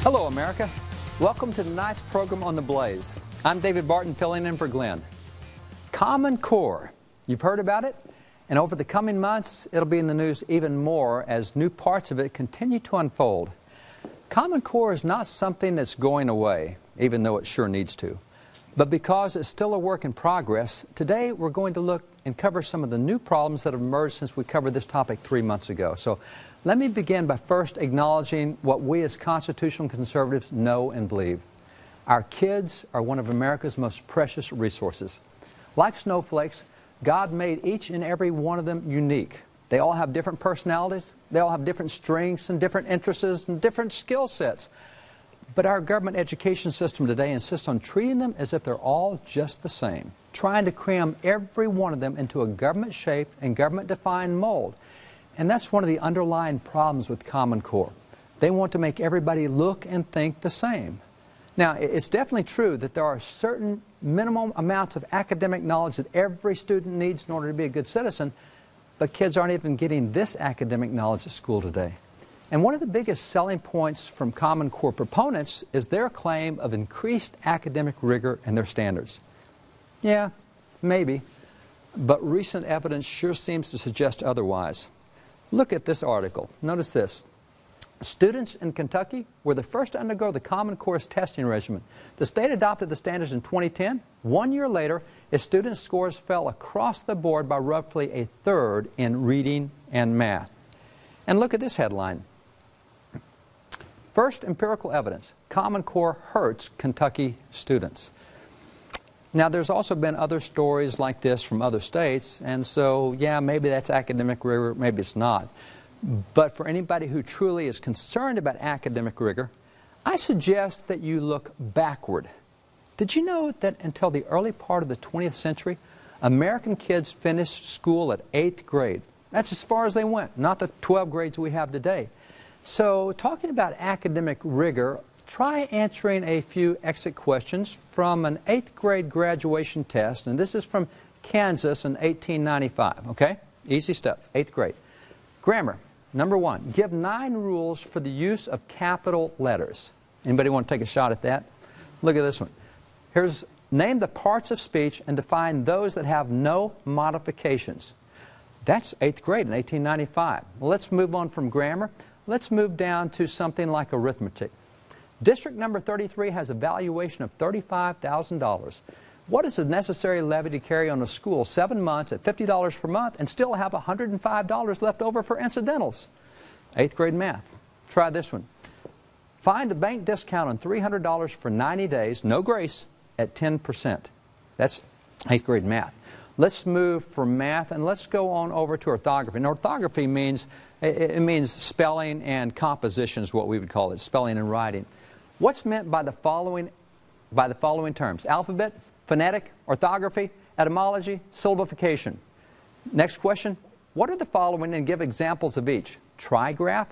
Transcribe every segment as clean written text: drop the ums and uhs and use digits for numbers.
Hello, America. Welcome to tonight's program on The Blaze. I'm David Barton, filling in for Glenn. Common Core. You've heard about it? And over the coming months, it'll be in the news even more as new parts of it continue to unfold. Common Core is not something that's going away, even though it sure needs to. But because it's still a work in progress, today we're going to look and cover some of the new problems that have emerged since we covered this topic 3 months ago. So let me begin by first acknowledging what we as constitutional conservatives know and believe. Our kids are one of America's most precious resources. Like snowflakes, God made each and every one of them unique. They all have different personalities, they all have different strengths and different interests and different skill sets. But our government education system today insists on treating them as if they're all just the same, trying to cram every one of them into a government-shaped and government-defined mold. And that's one of the underlying problems with Common Core. They want to make everybody look and think the same. Now, it's definitely true that there are certain minimum amounts of academic knowledge that every student needs in order to be a good citizen, but kids aren't even getting this academic knowledge at school today. And one of the biggest selling points from Common Core proponents is their claim of increased academic rigor in their standards. Yeah, maybe, but recent evidence sure seems to suggest otherwise. Look at this article. Notice this. Students in Kentucky were the first to undergo the Common Core testing regimen. The state adopted the standards in 2010. 1 year later, its student scores fell across the board by roughly a third in reading and math. And look at this headline. First empirical evidence, Common Core hurts Kentucky students. Now, there's also been other stories like this from other states, and so, yeah, maybe that's academic rigor, maybe it's not. But for anybody who truly is concerned about academic rigor, I suggest that you look backward. Did you know that until the early part of the 20th century, American kids finished school at 8th grade? That's as far as they went, not the 12 grades we have today. So talking about academic rigor, try answering a few exit questions from an 8th grade graduation test, and this is from Kansas in 1895, okay? Easy stuff, 8th grade. Grammar, number 1, give 9 rules for the use of capital letters. Anybody want to take a shot at that? Look at this one. Here's, name the parts of speech and define those that have no modifications. That's 8th grade in 1895. Well, let's move on from grammar. Let's move down to something like arithmetic. District number 33 has a valuation of $35,000. What is the necessary levy to carry on a school 7 months at $50 per month and still have $105 left over for incidentals? 8th grade math. Try this one. Find a bank discount on $300 for 90 days, no grace, at 10%. That's 8th grade math. Let's move from math and let's go on over to orthography. And orthography means, it means spelling and composition is what we would call it, spelling and writing. What's meant by the following terms? Alphabet, phonetic, orthography, etymology, syllabification. Next question. What are the following and give examples of each? Trigraph,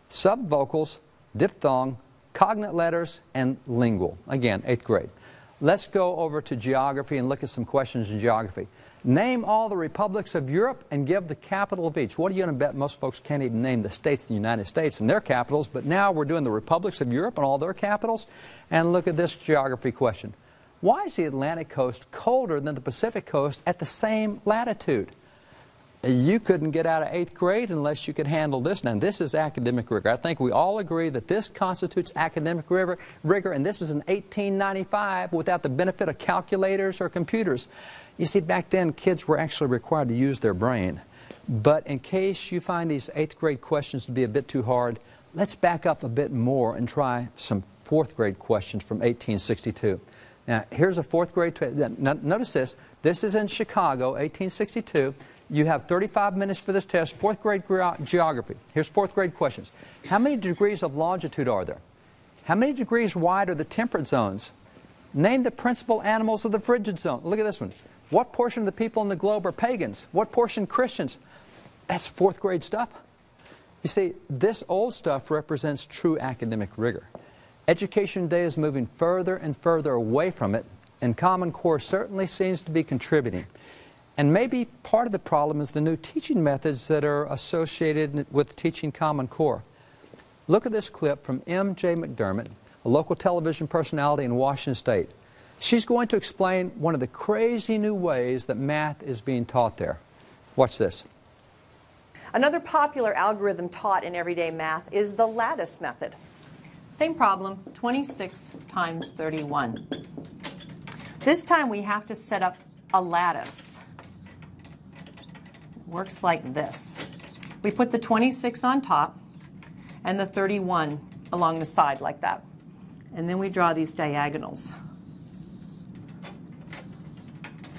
subvocals, diphthong, cognate letters, and lingual. Again, 8th grade. Let's go over to geography and look at some questions in geography. Name all the republics of Europe and give the capital of each. What are you going to bet most folks can't even name the states of the United States and their capitals, but now we're doing the republics of Europe and all their capitals? And look at this geography question. Why is the Atlantic coast colder than the Pacific coast at the same latitude? You couldn't get out of 8th grade unless you could handle this. Now, this is academic rigor. I think we all agree that this constitutes academic rigor, and this is in 1895 without the benefit of calculators or computers. You see, back then, kids were actually required to use their brain. But in case you find these 8th grade questions to be a bit too hard, let's back up a bit more and try some 4th grade questions from 1862. Now, here's a 4th grade, notice this. This is in Chicago, 1862. You have 35 minutes for this test, 4th grade geography. Here's 4th grade questions. How many degrees of longitude are there? How many degrees wide are the temperate zones? Name the principal animals of the frigid zone. Look at this one. What portion of the people in the globe are pagans? What portion Christians? That's 4th grade stuff. You see, this old stuff represents true academic rigor. Education today is moving further and further away from it, and Common Core certainly seems to be contributing. And maybe part of the problem is the new teaching methods that are associated with teaching Common Core. Look at this clip from M.J. McDermott, a local television personality in Washington State. She's going to explain one of the crazy new ways that math is being taught there. Watch this. Another popular algorithm taught in everyday math is the lattice method. Same problem, 26 times 31. This time we have to set up a lattice. It works like this. We put the 26 on top and the 31 along the side like that. And then we draw these diagonals.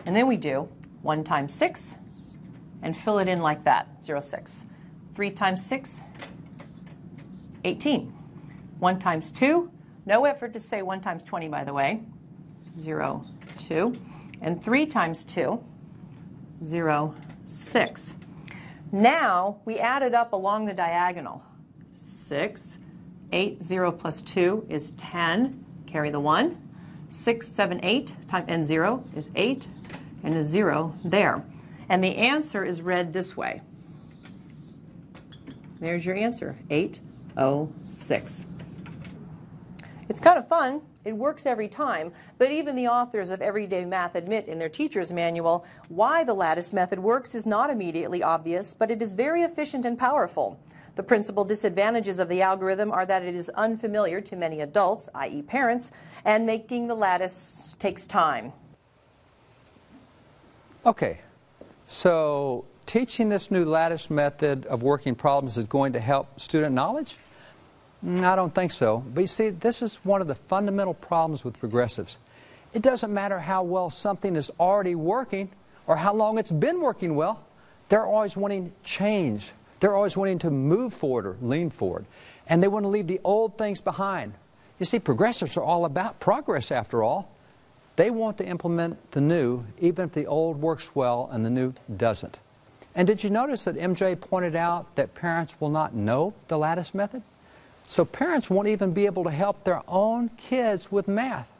And then we do 1 times 6 and fill it in like that, 0, 6. 3 times 6, 18. 1 times 2, no effort to say 1 times 20, by the way, 0, 2. And 3 times 2, 0, 6. Now we add it up along the diagonal. 6, 8, 0 plus 2 is 10, carry the 1. 6, 7, 8, and 0 is 8, and a 0 there. And the answer is read this way. There's your answer, 806. It's kind of fun. It works every time, but even the authors of Everyday Math admit in their teacher's manual why the lattice method works is not immediately obvious, but it is very efficient and powerful. The principal disadvantages of the algorithm are that it is unfamiliar to many adults, i.e. parents, and making the lattice takes time. Okay, so teaching this new lattice method of working problems is going to help student knowledge? I don't think so. But you see, this is one of the fundamental problems with progressives. It doesn't matter how well something is already working or how long it's been working well. They're always wanting change. They're always wanting to move forward or lean forward. And they want to leave the old things behind. You see, progressives are all about progress after all. They want to implement the new, even if the old works well and the new doesn't. And did you notice that MJ pointed out that parents will not know the lattice method? So parents won't even be able to help their own kids with math.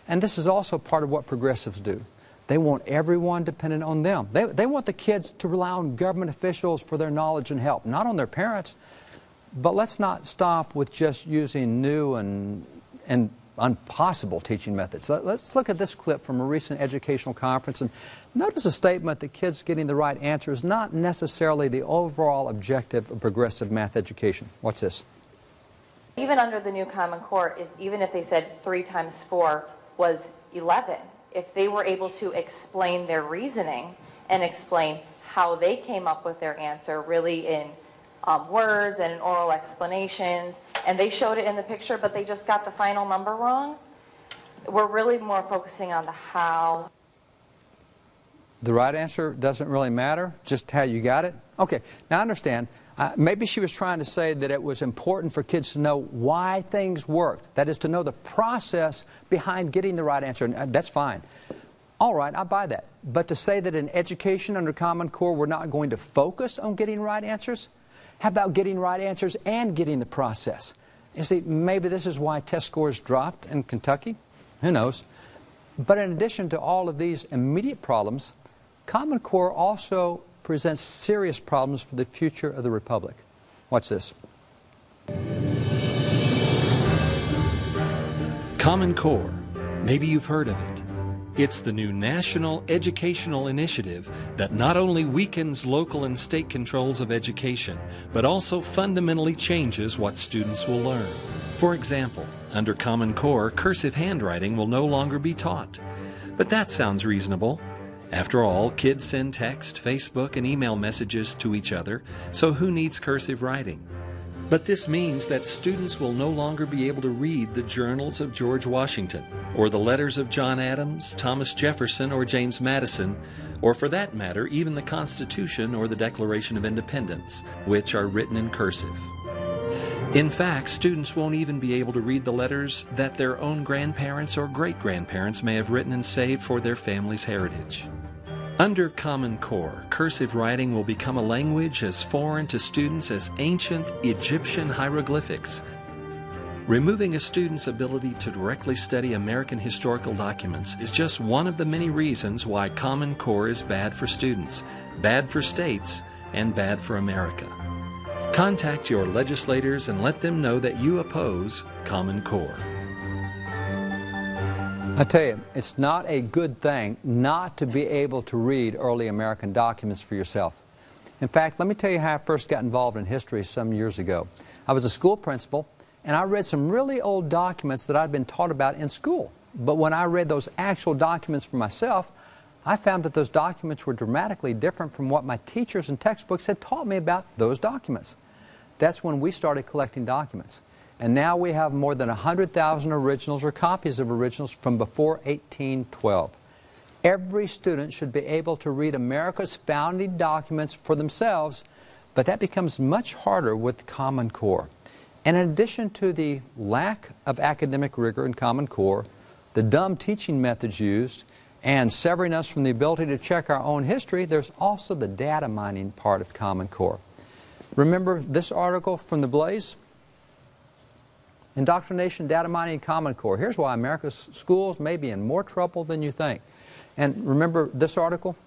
And this is also part of what progressives do. They want everyone dependent on them. They want the kids to rely on government officials for their knowledge and help, not on their parents. But let's not stop with just using new and impossible teaching methods. Let's look at this clip from a recent educational conference and notice a statement that kids getting the right answer is not necessarily the overall objective of progressive math education. Watch this. Even under the new Common Core, even if they said 3 times 4 was 11, if they were able to explain their reasoning and explain how they came up with their answer really in words and in oral explanations, and they showed it in the picture, but they just got the final number wrong, we're really more focusing on the how. The right answer doesn't really matter, just how you got it? Okay, now I understand. Maybe she was trying to say that it was important for kids to know why things worked. That is, to know the process behind getting the right answer. And that's fine. All right, I buy that. But to say that in education under Common Core we're not going to focus on getting right answers? How about getting right answers and getting the process? You see, maybe this is why test scores dropped in Kentucky. Who knows? But in addition to all of these immediate problems, Common Core also presents serious problems for the future of the Republic. Watch this. Common Core. Maybe you've heard of it. It's the new national educational initiative that not only weakens local and state controls of education, but also fundamentally changes what students will learn. For example, under Common Core, cursive handwriting will no longer be taught. But that sounds reasonable. After all, kids send text, Facebook, and email messages to each other, so who needs cursive writing? But this means that students will no longer be able to read the journals of George Washington, or the letters of John Adams, Thomas Jefferson, or James Madison, or for that matter, even the Constitution or the Declaration of Independence, which are written in cursive. In fact, students won't even be able to read the letters that their own grandparents or great-grandparents may have written and saved for their family's heritage. Under Common Core, cursive writing will become a language as foreign to students as ancient Egyptian hieroglyphics. Removing a student's ability to directly study American historical documents is just one of the many reasons why Common Core is bad for students, bad for states, and bad for America. Contact your legislators and let them know that you oppose Common Core. I tell you, it's not a good thing not to be able to read early American documents for yourself. In fact, let me tell you how I first got involved in history some years ago. I was a school principal, and I read some really old documents that I'd been taught about in school. But when I read those actual documents for myself, I found that those documents were dramatically different from what my teachers and textbooks had taught me about those documents. That's when we started collecting documents. And now we have more than 100,000 originals or copies of originals from before 1812. Every student should be able to read America's founding documents for themselves, but that becomes much harder with Common Core. And in addition to the lack of academic rigor in Common Core, the dumb teaching methods used, and severing us from the ability to check our own history, there's also the data mining part of Common Core. Remember this article from The Blaze? Indoctrination, data mining, and Common Core. Here's why America's schools may be in more trouble than you think. And remember this article?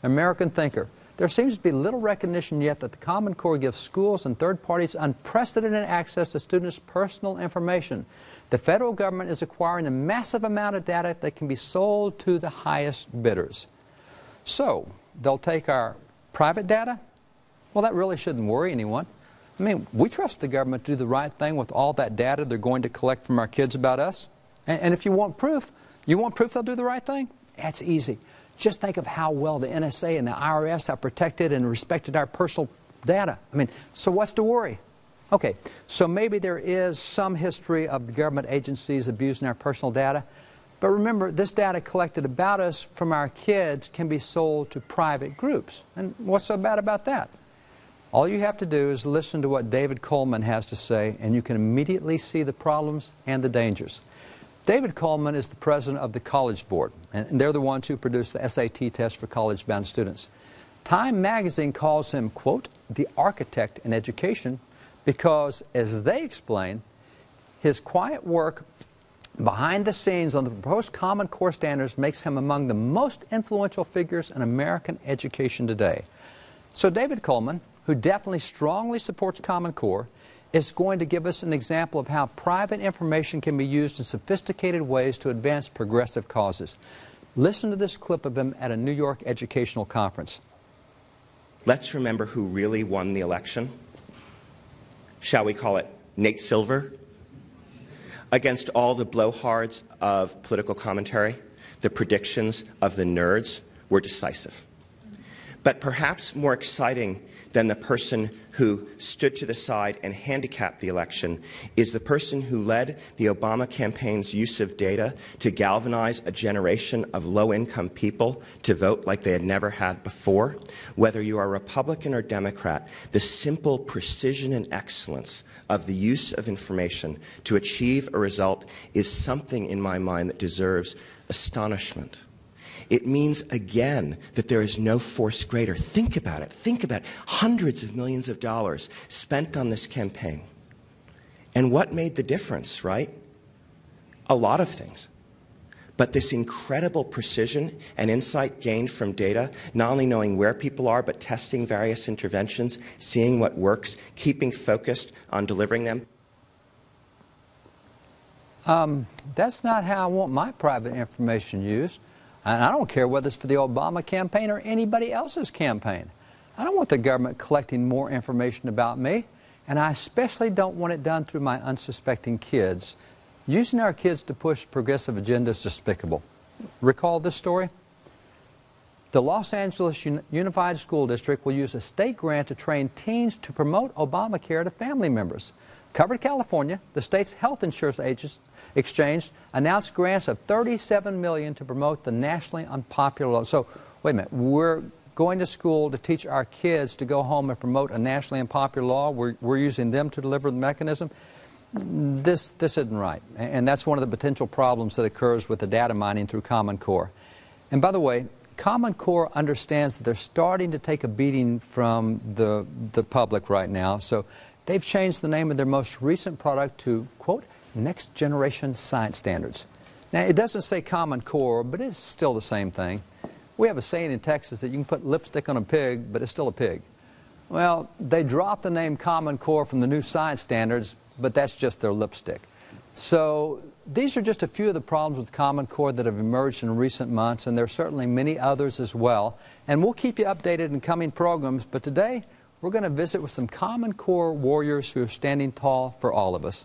American Thinker. There seems to be little recognition yet that the Common Core gives schools and third parties unprecedented access to students' personal information. The federal government is acquiring a massive amount of data that can be sold to the highest bidders. So, they'll take our private data? Well, that really shouldn't worry anyone. I mean, we trust the government to do the right thing with all that data they're going to collect from our kids about us. And if you want proof they'll do the right thing? That's easy. Just think of how well the NSA and the IRS have protected and respected our personal data. I mean, so what's to worry? Okay, so maybe there is some history of the government agencies abusing our personal data. But remember, this data collected about us from our kids can be sold to private groups. And what's so bad about that? All you have to do is listen to what David Coleman has to say, and you can immediately see the problems and the dangers. David Coleman is the president of the College Board, and they're the ones who produce the SAT test for college-bound students. Time magazine calls him, quote, the architect in education, because, as they explain, his quiet work behind the scenes on the proposed Common Core standards makes him among the most influential figures in American education today. So David Coleman, who definitely strongly supports Common Core, is going to give us an example of how private information can be used in sophisticated ways to advance progressive causes. Listen to this clip of him at a New York educational conference. Let's remember who really won the election. Shall we call it Nate Silver? Against all the blowhards of political commentary, the predictions of the nerds were decisive. But perhaps more exciting than the person who stood to the side and handicapped the election is the person who led the Obama campaign's use of data to galvanize a generation of low-income people to vote like they had never had before. Whether you are Republican or Democrat, the simple precision and excellence of the use of information to achieve a result is something in my mind that deserves astonishment. It means, again, that there is no force greater. Think about it. Think about it. Hundreds of millions of dollars spent on this campaign. And what made the difference, right? A lot of things. But this incredible precision and insight gained from data, not only knowing where people are, but testing various interventions, seeing what works, keeping focused on delivering them. That's not how I want my private information used. And I don't care whether it's for the Obama campaign or anybody else's campaign. I don't want the government collecting more information about me, and I especially don't want it done through my unsuspecting kids. Using our kids to push progressive agendas is despicable. Recall this story? The Los Angeles Unified School District will use a state grant to train teens to promote Obamacare to family members. Covered California, the state's health insurance exchange announced grants of $37 million to promote the nationally unpopular law. So, wait a minute, we're going to school to teach our kids to go home and promote a nationally unpopular law. We're using them to deliver the mechanism. This isn't right. And that's one of the potential problems that occurs with the data mining through Common Core. And by the way, Common Core understands that they're starting to take a beating from the public right now. So they've changed the name of their most recent product to, quote, Next Generation Science Standards. Now, it doesn't say Common Core, but it's still the same thing. We have a saying in Texas that you can put lipstick on a pig, but it's still a pig. Well, they dropped the name Common Core from the new science standards, but that's just their lipstick. So these are just a few of the problems with Common Core that have emerged in recent months, and there are certainly many others as well. And we'll keep you updated in coming programs, but today we're going to visit with some Common Core warriors who are standing tall for all of us.